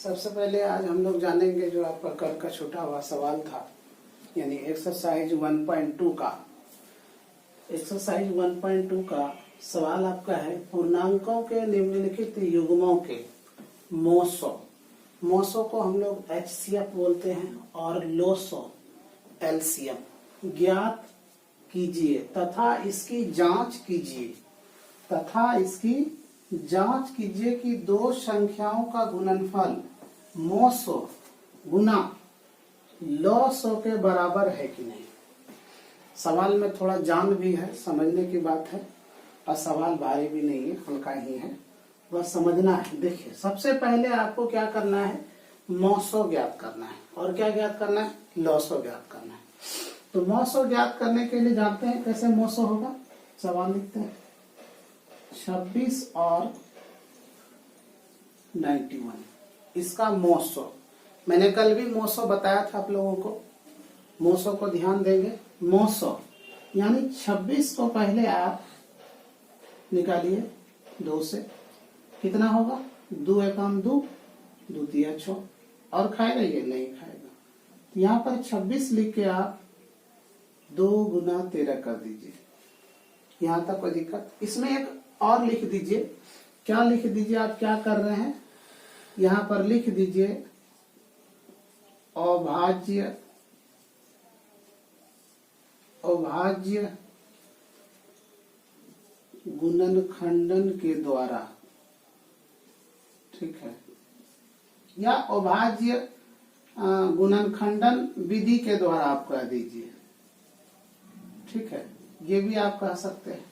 सबसे पहले आज हम लोग जानेंगे जो आपका कल का छूटा हुआ सवाल था, यानी एक्सरसाइज 1.2 का। एक्सरसाइज 1.2 का सवाल आपका है, पूर्णांकों के निम्नलिखित युग्मों के मोसो को हम लोग एचसीएफ बोलते हैं और लोसो एलसीएम ज्ञात कीजिए तथा इसकी जांच कीजिए कि दो संख्याओं का गुणनफल मोसो गुना लोसो के बराबर है कि नहीं। सवाल में थोड़ा जान भी है, समझने की बात है, और सवाल भारी भी नहीं है, हल्का ही है, बस समझना है। देखिए, सबसे पहले आपको क्या करना है, मोसो ज्ञात करना है। और क्या ज्ञात करना है? लोसो ज्ञात करना है। तो मोसो ज्ञात करने के लिए जानते हैं कैसे मोसो होगा। सवाल लिखते हैं 26 और 91, इसका मोसो। मैंने कल भी मोसो बताया था आप लोगों को। मोसो को ध्यान देंगे। मोसो यानी 26 को पहले आप निकालिए 2 से, कितना होगा? 2 एकम 2, 2 तिया 6। और खाएगा ये? नहीं खाएगा। यहाँ पर 26 लिख के आप 2 गुना 13 कर दीजिए। यहाँ तक कोई दिक्कत? इसमें एक और लिख दीजिए। क्या लिख दीजिए? आप क्या कर रहे हैं, यहाँ पर लिख दीजिए अभाज्य गुणनखंडन के द्वारा, ठीक है, या अभाज्य गुणनखंडन विधि के द्वारा आप कह दीजिए, ठीक है, ये भी आप कह सकते हैं।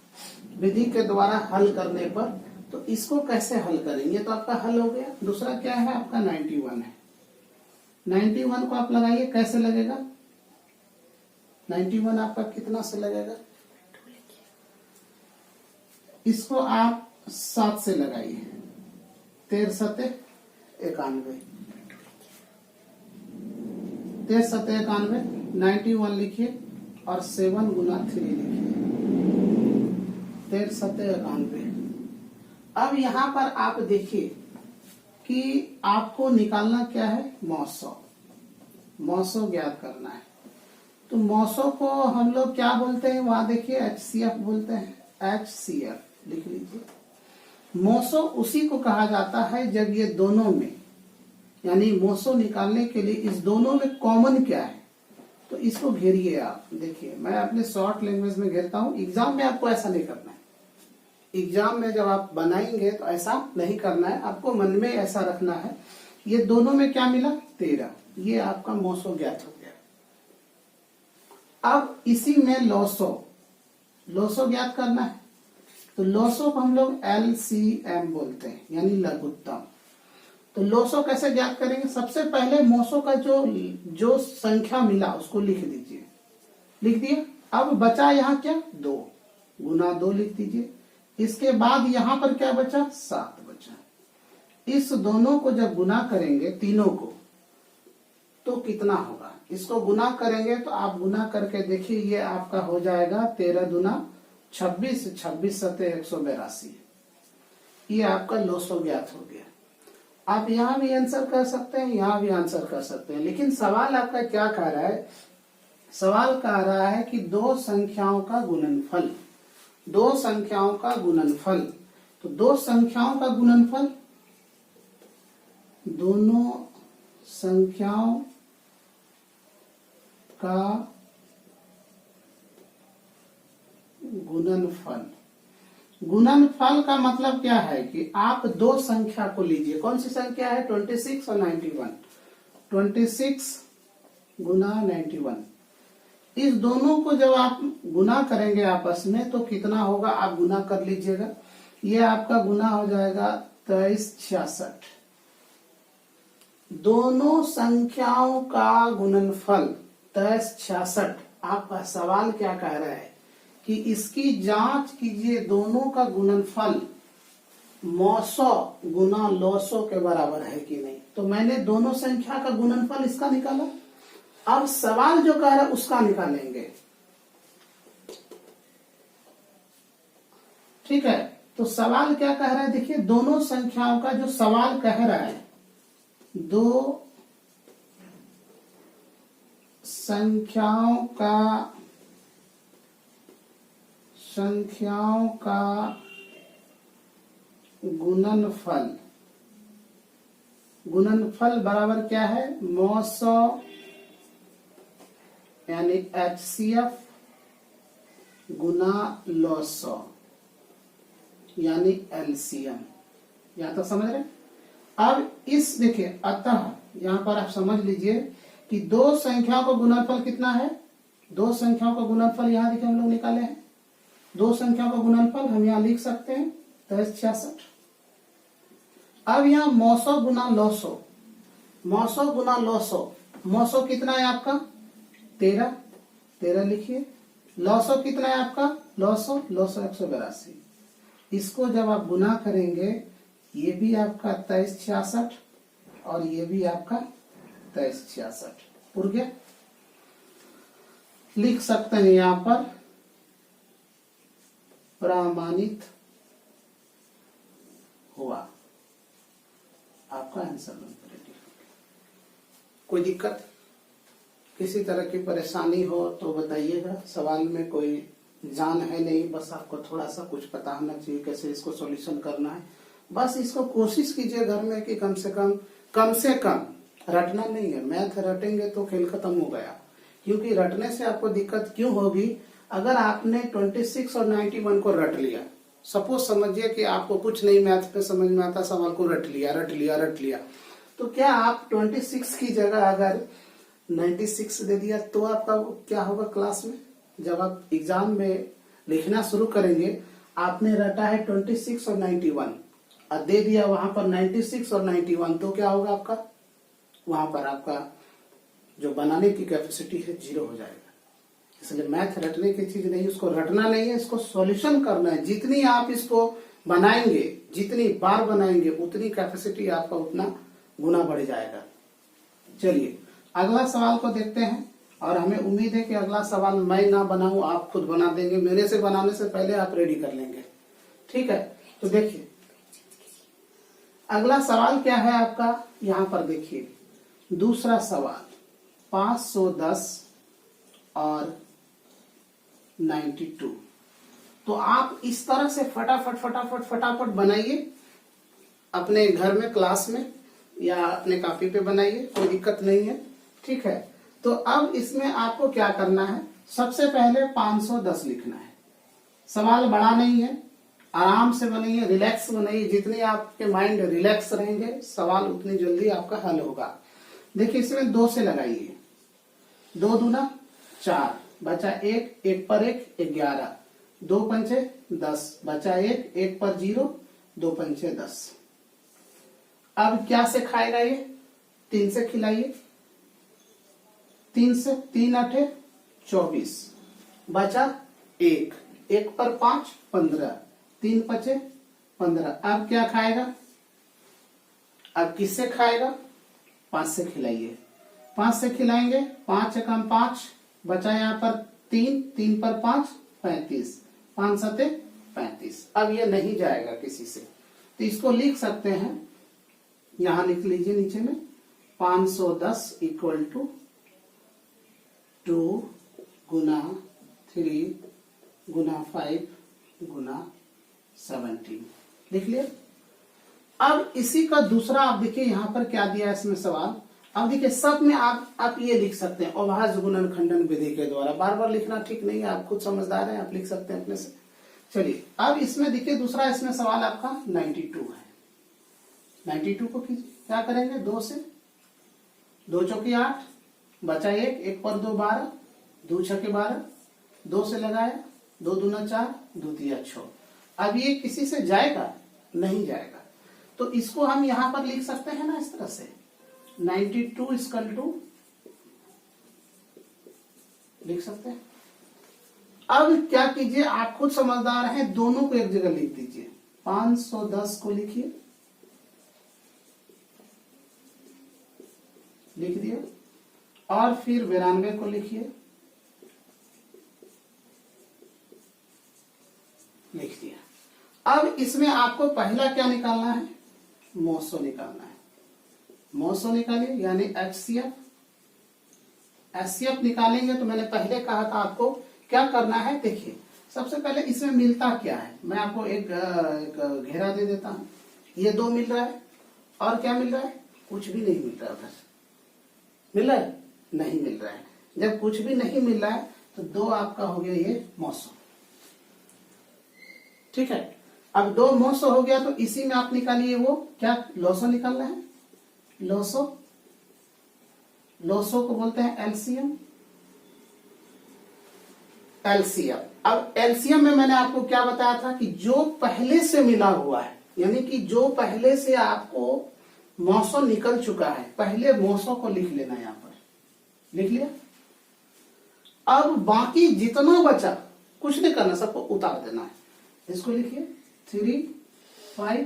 विधि के द्वारा हल करने पर, तो इसको कैसे हल करेंगे? तो आपका हल हो गया। दूसरा क्या है आपका? 91 है। 91 को आप लगाइए, कैसे लगेगा? 91 आपका कितना से लगेगा? इसको आप 7 से लगाइए। 13 सते 91, 13 सते 91, 91 लिखिए और 7 गुना 3 लिखिए, 13 सते 91। अब यहाँ पर आप देखिए कि आपको निकालना क्या है? मोसो ज्ञात करना है। तो मोसो को हम लोग क्या बोलते हैं? वहां देखिए एचसीएफ बोलते हैं। एचसीएफ लिख लीजिए। मोसो उसी को कहा जाता है जब ये दोनों में, यानी मोसो निकालने के लिए इस दोनों में कॉमन क्या है, तो इसको घेरिए आप। देखिए, मैं अपने शॉर्ट लैंग्वेज में घेरता हूं। एग्जाम में आपको ऐसा नहीं करना है। एग्जाम में जब आप बनाएंगे तो ऐसा नहीं करना है, आपको मन में ऐसा रखना है। ये दोनों में क्या मिला? 13। ये आपका मोसो ज्ञात हो गया। अब इसी में लोसो ज्ञात करना है। तो लोसो को हम लोग एलसीएम बोलते हैं, यानी लघुत्तम। तो लोसो कैसे ज्ञात करेंगे? सबसे पहले मोसो का जो संख्या मिला उसको लिख दीजिए। लिख दिया। अब बचा यहाँ क्या? 2 गुना 2 लिख दीजिए। इसके बाद यहाँ पर क्या बचा? 7 बचा। इस दोनों को जब गुना करेंगे, तीनों को, तो कितना होगा? इसको गुना करेंगे तो आप गुना करके देखिए, ये आपका हो जाएगा 13 दूना 26, 26 सते 182। ये आपका लोसो ज्ञात हो गया। आप यहाँ भी आंसर कर सकते हैं, यहाँ भी आंसर कर सकते हैं, लेकिन सवाल आपका क्या कह रहा है? सवाल कह रहा है कि दो संख्याओं का गुणनफल। दो संख्याओं का गुणनफल। तो दो संख्याओं का गुणनफल, दोनों संख्याओं का गुणनफल। गुणनफल का मतलब क्या है कि आप दो संख्या को लीजिए। कौन सी संख्या है? 26 और 91। 26 गुना 91, इस दोनों को जब आप गुना करेंगे आपस में तो कितना होगा? आप गुना कर लीजिएगा। ये आपका गुना हो जाएगा 2366। दोनों संख्याओं का गुणनफल 2366। आपका सवाल क्या कह रहा है कि इसकी जांच कीजिए, दोनों का गुणनफल मोसो गुना लोसो के बराबर है कि नहीं। तो मैंने दोनों संख्या का गुणनफल इसका निकाला। अब सवाल जो कह रहा है उसका निकालेंगे, ठीक है। तो सवाल क्या कह रहा है? देखिए, दोनों संख्याओं का जो सवाल कह रहा है, दो संख्याओं का गुणनफल बराबर क्या है, मौसो यानी HCF गुना लॉसो यानी LCM। यहां तक समझ रहे। अब इस देखिए, अतः यहां पर आप समझ लीजिए कि दो संख्याओं का गुणनफल कितना है, दो संख्याओं का गुणनफल यहां देखिए हम लोग निकाले हैं, दो संख्याओं का गुणनफल हम यहां लिख सकते हैं 2366। अब यहां मौसो गुना लॉसो, मौसो गुना लॉसो, मौसो कितना है आपका 13, 13 लिखिए। लॉसो कितना है आपका, लॉसो 182। इसको जब आप गुना करेंगे, ये भी आपका 2366 और ये भी आपका 2366 पूर गया। लिख सकते हैं यहां पर प्रमाणित हुआ, आपका आंसर बन। कोई दिक्कत, किसी तरह की परेशानी हो तो बताइएगा। सवाल में कोई जान है नहीं, बस आपको थोड़ा सा कुछ पता होना चाहिए कैसे इसको सॉल्यूशन करना है। बस इसको कोशिश कीजिए घर में कि कम से कम रटना नहीं है। मैथ रटेंगे तो खेल खत्म हो गया, क्योंकि रटने से आपको दिक्कत क्यों होगी। अगर आपने 26 और 91 को रट लिया, सपोज समझिए कि आपको कुछ नहीं मैथ पे समझ में आता, सवाल को रट लिया, तो क्या आप 26 की जगह अगर 96 दे दिया तो आपका क्या होगा क्लास में। जब आप एग्जाम में लिखना शुरू करेंगे, आपने रटा है 26 और 91 और दे दिया वहां पर 96 और 91, तो क्या होगा आपका, वहां पर आपका जो बनाने की कैपेसिटी है 0 हो जाएगा। इसलिए मैथ रटने की चीज नहीं, उसको रटना नहीं है, इसको सॉल्यूशन करना है। जितनी आप इसको बनाएंगे, जितनी बार बनाएंगे, उतनी कैपेसिटी आपका उतना गुना बढ़ जाएगा। चलिए अगला सवाल को देखते हैं, और हमें उम्मीद है कि अगला सवाल मैं ना बनाऊं, आप खुद बना देंगे। मेरे से बनाने से पहले आप रेडी कर लेंगे, ठीक है। तो देखिए अगला सवाल क्या है आपका, यहां पर देखिए दूसरा सवाल 510 और 92। तो आप इस तरह से फटाफट बनाइए अपने घर में, क्लास में या अपने कॉपी पे बनाइए, कोई दिक्कत नहीं है, ठीक है। तो अब इसमें आपको क्या करना है, सबसे पहले 510 लिखना है। सवाल बड़ा नहीं है, आराम से बनाइए, रिलैक्स बनाइए। जितनी आपके माइंड रिलैक्स रहेंगे, सवाल उतनी जल्दी आपका हल होगा। देखिए इसमें 2 से लगाइए, 2 दूना 4, बचा 1, 1 पर 1 11, 2 पंचे 10, बचा 1, 1 पर 0, 2 पंचे 10। अब क्या से खाएगा ये, 3 से खिलाइए, 3 से 3 8 24, बचा 1, 1 पर 5 15, 3 बचे 15। अब क्या खाएगा, अब किससे खाएगा, 5 से खिलाइए, 5 से खिलाएंगे, 5 कम 5, बचा यहाँ पर 3, 3 पर 5 35, 5 सते 35। अब ये नहीं जाएगा किसी से, तो इसको लिख सकते हैं, यहां लिख लीजिए नीचे में 510 इक्वल टू 2 गुना 3 गुना 5 गुना 17, लिख लिया। अब इसी का दूसरा आप देखिए यहां पर क्या दिया है इसमें सवाल। अब देखिए सब में आप ये लिख सकते हैं अभाज्य गुणनखंडन विधि के द्वारा, बार बार लिखना ठीक नहीं है, आप खुद समझदार हैं, आप लिख सकते हैं अपने से। चलिए अब इसमें देखिए दूसरा इसमें सवाल आपका 92 है। 92 को क्या करेंगे, 2 से 2 चौकी 8, बचा 1, 1 पर 2 12, 2 छके 12, 2 से लगाया, 2 दूना 4, 2 तिया 6। अब ये किसी से जाएगा, नहीं जाएगा, तो इसको हम यहां पर लिख सकते हैं ना इस तरह से 92 इक्वल टू, लिख सकते हैं। अब क्या कीजिए, आप खुद समझदार हैं, दोनों को एक जगह लिख दीजिए। 510 को लिखिए, लिख दिया, और फिर 92 को लिखिए, लिख दिया। अब इसमें आपको पहला क्या निकालना है, मौसो निकालना है। मोसो निकालिए यानी HCF। HCF निकालेंगे तो मैंने पहले कहा था आपको क्या करना है। देखिए सबसे पहले इसमें मिलता क्या है, मैं आपको एक घेरा दे देता हूं। ये 2 मिल रहा है और क्या मिल रहा है, कुछ भी नहीं मिल रहा है। उधर मिल रहा है, नहीं मिल रहा है। जब कुछ भी नहीं मिल रहा है तो 2 आपका हो गया ये मोसो। ठीक है, अब 2 मोसो हो गया तो इसी में आप निकालिए वो क्या, लोसो निकालना है। लोसो, लोसो को बोलते हैं एलसीएम। एलसीएम, अब एलसीएम में मैंने आपको क्या बताया था कि जो पहले से मिला हुआ है, यानी कि जो पहले से आपको मोसो निकल चुका है, पहले मोसो को लिख लेना। यहां पर लिख लिया। अब बाकी जितना बचा कुछ नहीं करना, सबको उतार देना है। इसको लिखिए 3, 5,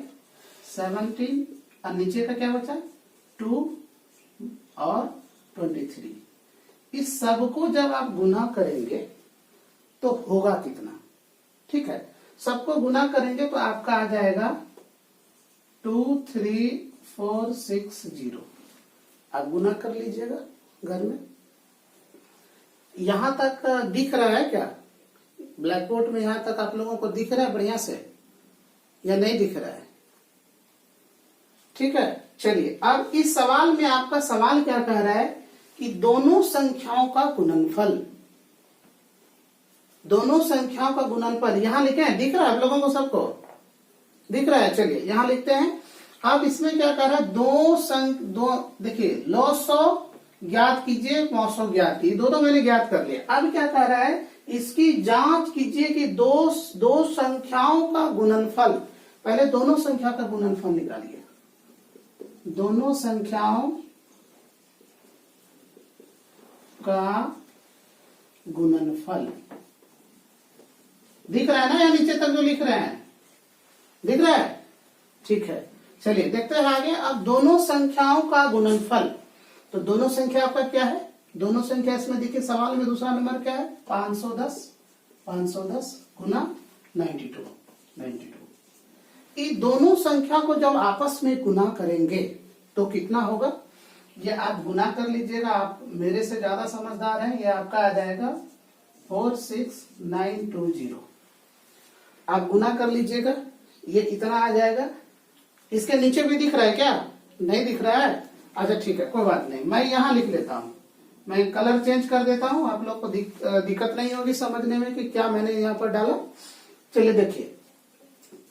17 और नीचे का क्या बचा 2 और 23। इस सबको जब आप गुना करेंगे तो होगा कितना। ठीक है, सबको गुना करेंगे तो आपका आ जाएगा 23460। आप गुना कर लीजिएगा घर में। यहां तक दिख रहा है क्या, ब्लैक बोर्ड में यहां तक आप लोगों को दिख रहा है बढ़िया से या नहीं दिख रहा है। ठीक है, चलिए अब इस सवाल में आपका सवाल क्या कह रहा है कि दोनों संख्याओं का गुणनफल, दोनों संख्याओं का गुणनफल यहां लिखे हैं, दिख रहा है आप लोगों को, सबको दिख रहा है। चलिए यहां लिखते हैं। अब इसमें क्या कह रहा है, दो देखिए लोसो ज्ञात कीजिए, मोसो ज्ञात कीजिए, दोनों मैंने ज्ञात कर लिया। अब क्या कह रहा है, इसकी जांच कीजिए कि दो संख्याओं का गुणनफल, पहले दोनों संख्या का गुणनफल निकालिए। दोनों संख्याओं का गुणनफल दिख रहा है ना, या नीचे तक जो लिख रहे हैं दिख रहा है। ठीक है, चलिए देखते हैं आगे। अब दोनों संख्याओं का गुणनफल, तो दोनों संख्या आपका क्या है, दोनों संख्या इसमें देखिए सवाल में दूसरा नंबर क्या है 510 गुना 92। ये दोनों संख्या को जब आपस में गुना करेंगे तो कितना होगा, ये आप गुना कर लीजिएगा। आप मेरे से ज्यादा समझदार हैं, ये आपका आ जाएगा 46920। आप गुना कर लीजिएगा, ये इतना आ जाएगा। इसके नीचे भी दिख रहा है क्या, नहीं दिख रहा है। अच्छा ठीक है, कोई बात नहीं, मैं यहां लिख लेता हूं, मैं कलर चेंज कर देता हूं, आप लोग को दिक्कत नहीं होगी समझने में कि क्या मैंने यहां पर डाला। चलिए देखिए,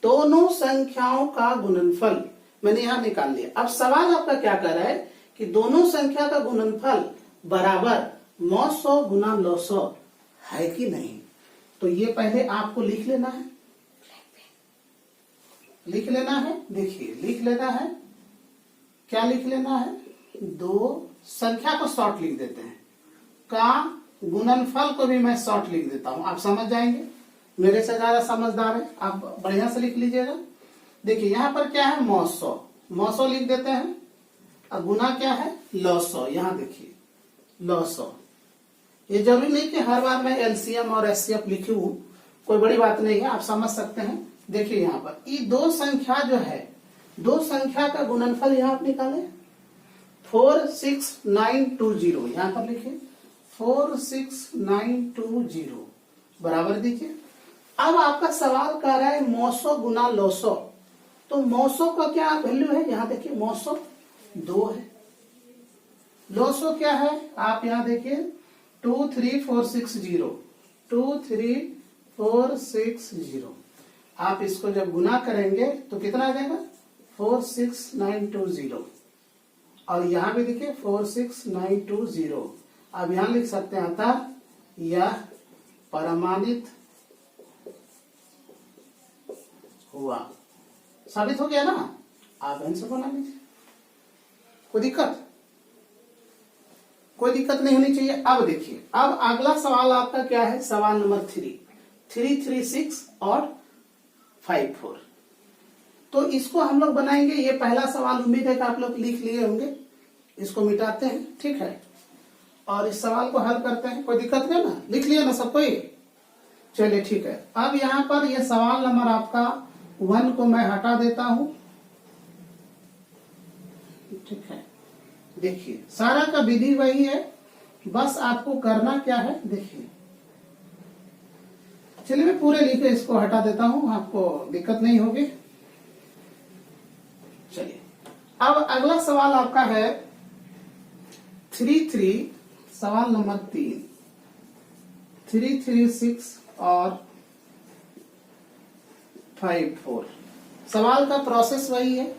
दोनों संख्याओं का गुणनफल मैंने यहां निकाल लिया। अब सवाल आपका क्या कर रहा है कि दोनों संख्या का गुणनफल बराबर 900 गुना 900 है कि नहीं। तो ये पहले आपको लिख लेना है, लिख लेना है। देखिए लिख लेना है, क्या लिख लेना है, दो संख्या को शॉर्ट लिख देते हैं, का गुणनफल को भी मैं शॉर्ट लिख देता हूं, आप समझ जाएंगे। मेरे से ज्यादा समझदार है, आप बढ़िया से लिख लीजिएगा। देखिए यहां पर क्या है 900 लिख देते हैं, और गुना क्या है 900। यहां देखिए 900, ये जरूरी नहीं कि हर बार मैं एलसीएम और एचसीएफ लिखूं, कोई बड़ी बात नहीं है, आप समझ सकते हैं। देखिए यहां पर ये दो संख्या जो है, दो संख्या का गुणनफल यहां आप निकाले 46920, यहां पर लिखिए 46920 बराबर दीजिए। अब आपका सवाल कर रहा है 900 गुना 900, तो 900 का क्या वैल्यू है, यहां देखिए 900 2 है, 900 क्या है आप यहां देखिए 23460, 23460। आप इसको जब गुना करेंगे तो कितना आ जाएगा 46920, और यहां भी देखिए 46920। अब यहां लिख सकते हैं अतः यह प्रमाणित हुआ, साबित हो गया ना। आप आंसर बना लीजिए, कोई दिक्कत नहीं होनी चाहिए। अब देखिए, अब अगला सवाल आपका क्या है, सवाल नंबर 336 और 54। तो इसको हम लोग बनाएंगे। ये पहला सवाल उम्मीद है कि आप लोग लिख लिए होंगे। इसको मिटाते हैं, ठीक है, और इस सवाल को हल करते हैं। कोई दिक्कत नहीं ना, लिख लिया ना सबको ये। चलिए ठीक है, अब यहां पर ये सवाल नंबर आपका 1 को मैं हटा देता हूं, ठीक है। देखिए सारा का विधि वही है, बस आपको करना क्या है देखिए। चलिए मैं पूरे लिखे इसको हटा देता हूं, आपको दिक्कत नहीं होगी। चलिए अब अगला सवाल आपका है 3 सवाल नंबर 3 3 6 और 5 4। सवाल का प्रोसेस वही है,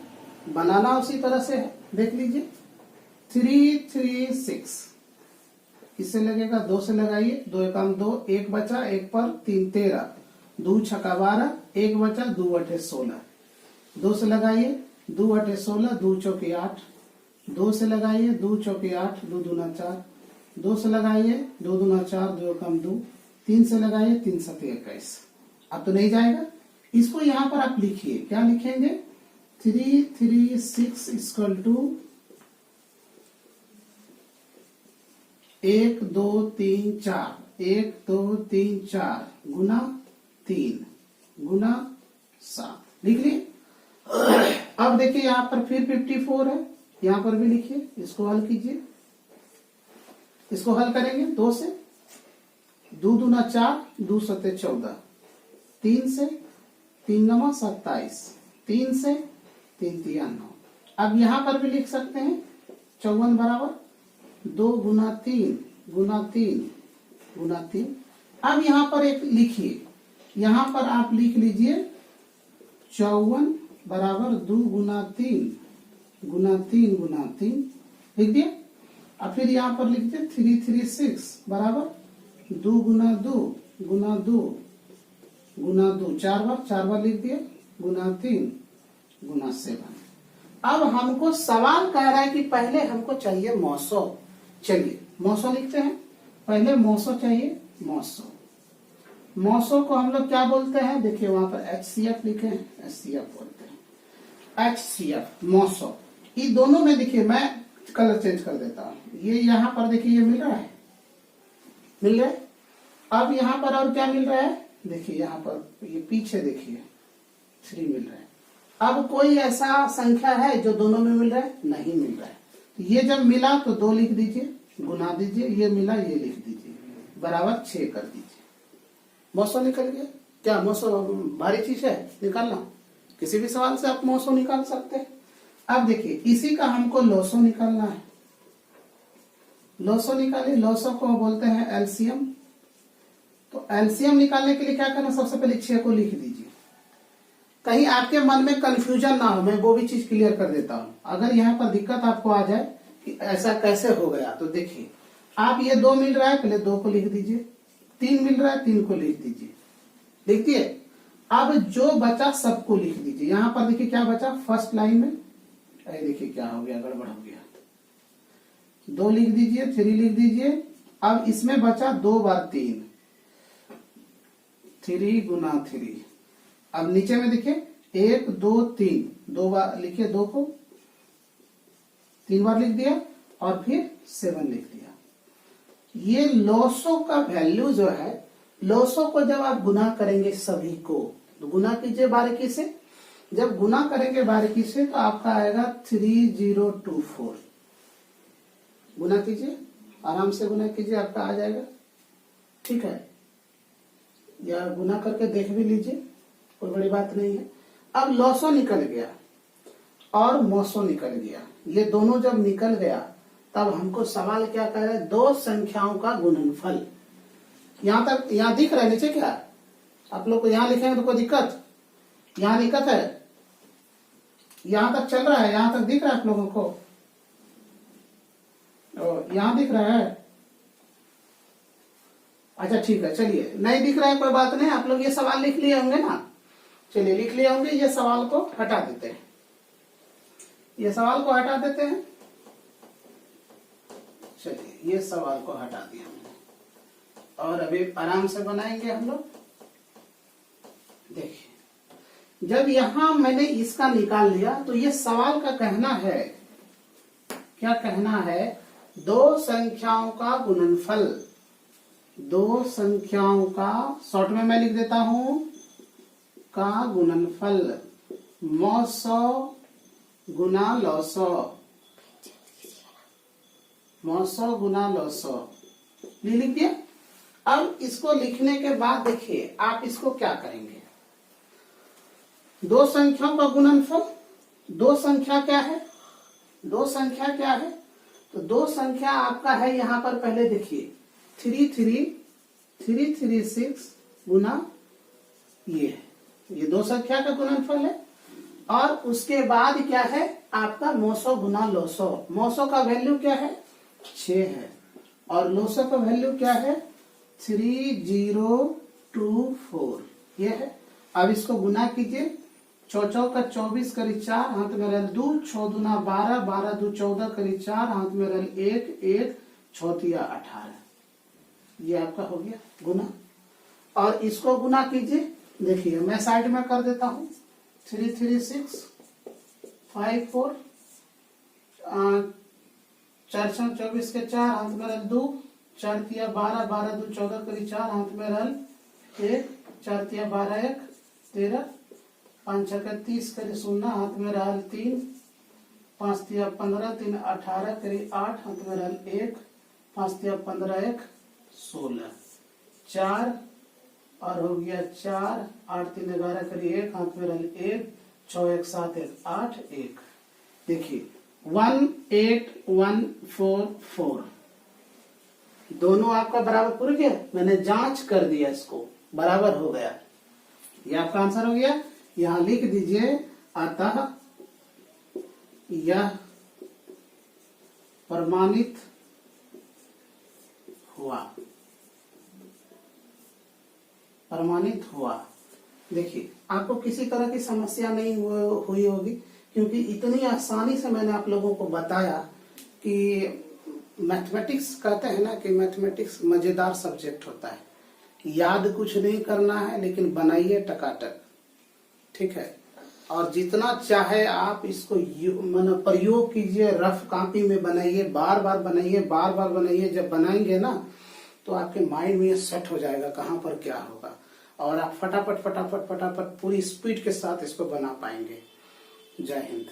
बनाना उसी तरह से है। देख लीजिए 3 3 6 किससे लगेगा, 2 से लगाइए, 2 एकम 2, 1 बचा, 1 पर 3 13, 2 छक्का 12, 1 बचा, 2 अठे 16, 2 से लगाइए, 2 अठे 16, 2 चौके 8, 2 से लगाइए, 2 चौके 8, 2 दूना 4, 2 से लगाइए, 2 दूना 4, 2 एकम 2, 3 से लगाइए, 3 सते 21। अब तो नहीं जाएगा, इसको यहाँ पर आप लिखिए, क्या लिखेंगे 3 3 6 इक्वल टू 1 2 3 4, 1 2 3 4 गुना 3 गुना 7 लिख लिए। अब देखिए यहाँ पर फिर 54 है, यहाँ पर भी लिखिए, इसको हल कीजिए। इसको हल करेंगे 2 से, 2 दूना 4, 2 सते 14, 3 से, 3 नवा 27, 3 से 3 तिया 9। अब यहाँ पर भी लिख सकते हैं 54 बराबर 2 गुना 3 गुना 3 गुना 3। अब यहाँ पर एक लिखिए, यहाँ पर आप लिख लीजिए 54 बराबर 2 गुना 3 गुना 3 गुना 3 लिख दिए। अब फिर यहाँ पर लिख दिए 3 3 6 बराबर 2 गुना 2 गुना 2 गुना 2, 4 बार लिख दिए, गुना 3 गुना 7। अब हमको सवाल कह रहा है कि पहले हमको चाहिए मौसो। चलिए मौसो लिखते हैं, पहले मौसो चाहिए। मौसो को हम लोग क्या बोलते हैं, देखिए वहां पर HCF लिखे हैं, HCF बोलते हैं, HCF मौसो। ये दोनों में देखिए मैं कलर चेंज कर देता हूं, ये यहाँ पर देखिए ये मिल रहा है, मिल रहा है। अब यहाँ पर और क्या मिल रहा है, देखिए यहाँ पर ये पीछे देखिए 3 मिल रहा है। अब कोई ऐसा संख्या है जो दोनों में मिल रहा है, नहीं मिल रहा है। ये जब मिला तो 2 लिख दीजिए, गुना दीजिए, ये मिला ये लिख दीजिए, बराबर 6 कर दीजिए। मौसो निकल गया। क्या मौसो भारी चीज है निकालना, किसी भी सवाल से आप मौसो निकाल सकते हैं। अब देखिए इसी का हमको लोसो निकालना है। लोसो निकालिए, लोसो को बोलते हैं एलसीएम। तो एलसीएम निकालने के लिए क्या करना, सबसे पहले 6 को लिख दीजिए। कहीं आपके मन में कंफ्यूजन ना हो, मैं वो भी चीज क्लियर कर देता हूं। अगर यहाँ पर दिक्कत आपको आ जाए कि ऐसा कैसे हो गया, तो देखिए आप ये 2 मिल रहा है, पहले 2 को लिख दीजिए, 3 मिल रहा है 3 को लिख दीजिए, देखिए। अब जो बचा सबको लिख दीजिए। यहाँ पर देखिए क्या बचा फर्स्ट लाइन में, अरे देखिए क्या हो गया, गड़बड़ हो गया। 2 लिख दीजिए, 3 लिख दीजिए। अब इसमें बचा 2 बार 3, 3 गुना 3। अब नीचे में देखिए 1 2 3, 2 बार लिखिए, 2 को 3 बार लिख दिया और फिर 7 लिख दिया। ये लोसो का वैल्यू जो है, लोसो को जब आप गुना करेंगे सभी को, तो गुना कीजिए बारीकी से। जब गुना करेंगे बारीकी से तो आपका आएगा 3024। गुना कीजिए, आराम से गुना कीजिए, आपका आ जाएगा, ठीक है। या गुना करके देख भी लीजिए, कोई बड़ी बात नहीं है। अब लोसो निकल गया और मौसो निकल गया, ये दोनों जब निकल गया तब हमको सवाल क्या कह रहा है, 2 संख्याओं का गुणनफल। यहां तक, यहां दिख रहा है नीचे क्या, आप लोग को यहां लिखेंगे तो कोई दिक्कत, यहां दिक्कत है, यहां तक चल रहा है, यहां तक दिख रहा है आप लोगों को, यहां दिख रहा है। अच्छा ठीक है, चलिए नहीं दिख रहा है कोई बात नहीं, आप लोग ये सवाल लिख लिए होंगे ना। चलिए लिख लिए होंगे, ये सवाल को हटा देते हैं, ये सवाल को हटा देते हैं। चलिए ये सवाल को हटा दिया हमने और अभी आराम से बनाएंगे हम लोग। देखिए जब यहां मैंने इसका निकाल लिया तो ये सवाल का कहना है, क्या कहना है, 2 संख्याओं का गुणनफल, 2 संख्याओं का, शॉर्ट में मैं लिख देता हूं, का गुणनफल मौसो गुना लौसो। 900 गुना लॉसो लिखिए। अब इसको लिखने के बाद देखिए आप इसको क्या करेंगे, दो संख्याओं का गुणनफल, दो संख्या क्या है, दो संख्या क्या है, तो दो संख्या आपका है यहाँ पर पहले देखिए 336 गुना ये है, ये दो संख्या का गुणनफल है। और उसके बाद क्या है आपका 900 गुना लॉसो, 900 का वैल्यू क्या है 6 है और लॉसो का वैल्यू क्या है 3024 ये है। अब इसको गुना कीजिए, 4 का 24 करी 4 हाथ में रल 2, 6 दूना 12, 12 दू 14 करी 4 हाथ में रल 1, 1 6 18, ये आपका हो गया गुना। और इसको गुना कीजिए, देखिए मैं साइड में कर देता हूँ 33654 4 24 के 4 हाथ में रल 2, 4 तिया 12, 12 दू 14 करी 4 हाथ में रल 1, 4 तिया 12 1 13, 5 6 30 करी 0 हाथ में रल 3, 5 तिया 15 3 18 करी 8 हाथ में रल 1, 5 तिया 15 1 16, 4 और हो गया 4, 8 3 11 करी 1 हाथ में रल 1, 6 1 7 1 8 1। देखिए 18144 दोनों आपका बराबर पूर गया, मैंने जांच कर दिया इसको बराबर हो गया, ये आपका आंसर हो गया। यहां लिख दीजिए अतः यह प्रमाणित हुआ, प्रमाणित हुआ। देखिए आपको किसी तरह की समस्या नहीं हुई होगी, क्योंकि इतनी आसानी से मैंने आप लोगों को बताया कि मैथमेटिक्स कहते हैं ना कि मैथमेटिक्स मजेदार सब्जेक्ट होता है, याद कुछ नहीं करना है लेकिन बनाइए टकाटक, ठीक है। और जितना चाहे आप इसको प्रयोग कीजिए, रफ कॉपी में बनाइए, बार बार बनाइए, बार बार बनाइए। जब बनाएंगे ना तो आपके माइंड में ये सेट हो जाएगा कहाँ पर क्या होगा, और आप फटाफट फटाफट फटाफट पूरी स्पीड के साथ इसको बना पाएंगे। जय हिंद।